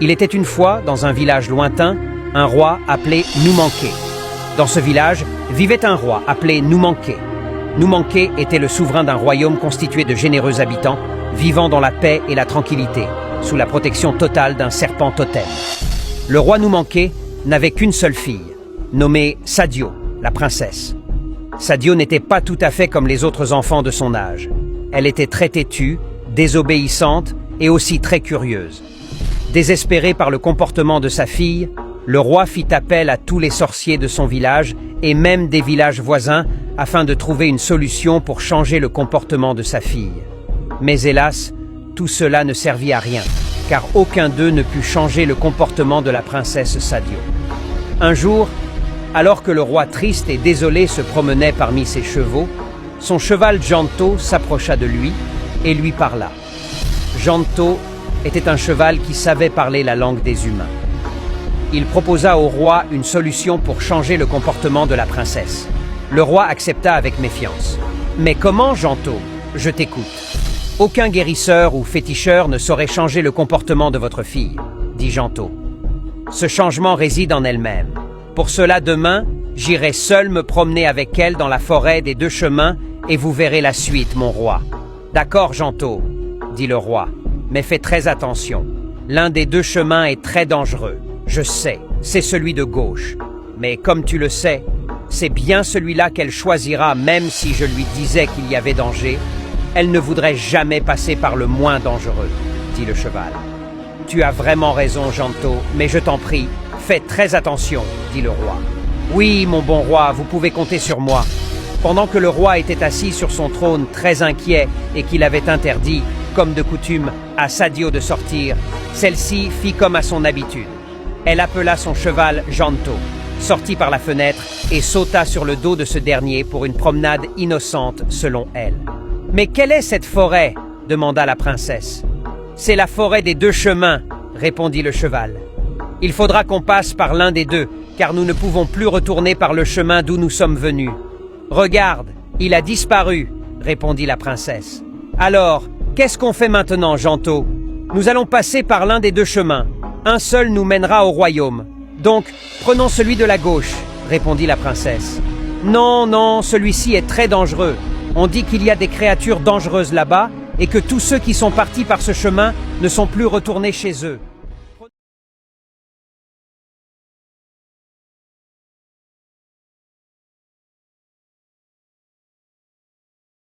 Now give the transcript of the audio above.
Il était une fois, dans un village lointain, un roi appelé Noumanké. Dans ce village vivait un roi appelé Noumanké. Noumanké était le souverain d'un royaume constitué de généreux habitants, vivant dans la paix et la tranquillité, sous la protection totale d'un serpent totem. Le roi Noumanké n'avait qu'une seule fille, nommée Sadio, la princesse. Sadio n'était pas tout à fait comme les autres enfants de son âge. Elle était très têtue, désobéissante et aussi très curieuse. Désespéré par le comportement de sa fille, le roi fit appel à tous les sorciers de son village et même des villages voisins afin de trouver une solution pour changer le comportement de sa fille. Mais hélas, tout cela ne servit à rien, car aucun d'eux ne put changer le comportement de la princesse Sadio. Un jour, alors que le roi triste et désolé se promenait parmi ses chevaux, son cheval Janto s'approcha de lui et lui parla. Janto était un cheval qui savait parler la langue des humains. Il proposa au roi une solution pour changer le comportement de la princesse. Le roi accepta avec méfiance. « Mais comment, Janto ? Je t'écoute. » « Aucun guérisseur ou féticheur ne saurait changer le comportement de votre fille, » dit Janto. « Ce changement réside en elle-même. Pour cela, demain, j'irai seul me promener avec elle dans la forêt des deux chemins et vous verrez la suite, mon roi. »« D'accord, Janto, » dit le roi, « mais fais très attention. L'un des deux chemins est très dangereux. Je sais, c'est celui de gauche. Mais comme tu le sais, c'est bien celui-là qu'elle choisira même si je lui disais qu'il y avait danger. Elle ne voudrait jamais passer par le moins dangereux, dit le cheval. « Tu as vraiment raison, Janto, mais je t'en prie, fais très attention, dit le roi. « Oui, mon bon roi, vous pouvez compter sur moi. » Pendant que le roi était assis sur son trône très inquiet et qu'il avait interdit, comme de coutume, à Sadio de sortir, celle-ci fit comme à son habitude. Elle appela son cheval Janto, sortit par la fenêtre et sauta sur le dos de ce dernier pour une promenade innocente selon elle. « Mais quelle est cette forêt ?» demanda la princesse. « C'est la forêt des deux chemins, » répondit le cheval. « Il faudra qu'on passe par l'un des deux, car nous ne pouvons plus retourner par le chemin d'où nous sommes venus. »« Regarde, il a disparu, » répondit la princesse. « Alors, qu'est-ce qu'on fait maintenant, Janto ? Nous allons passer par l'un des deux chemins. Un seul nous mènera au royaume. Donc, prenons celui de la gauche, » répondit la princesse. « Non, non, celui-ci est très dangereux. On dit qu'il y a des créatures dangereuses là-bas et que tous ceux qui sont partis par ce chemin ne sont plus retournés chez eux. »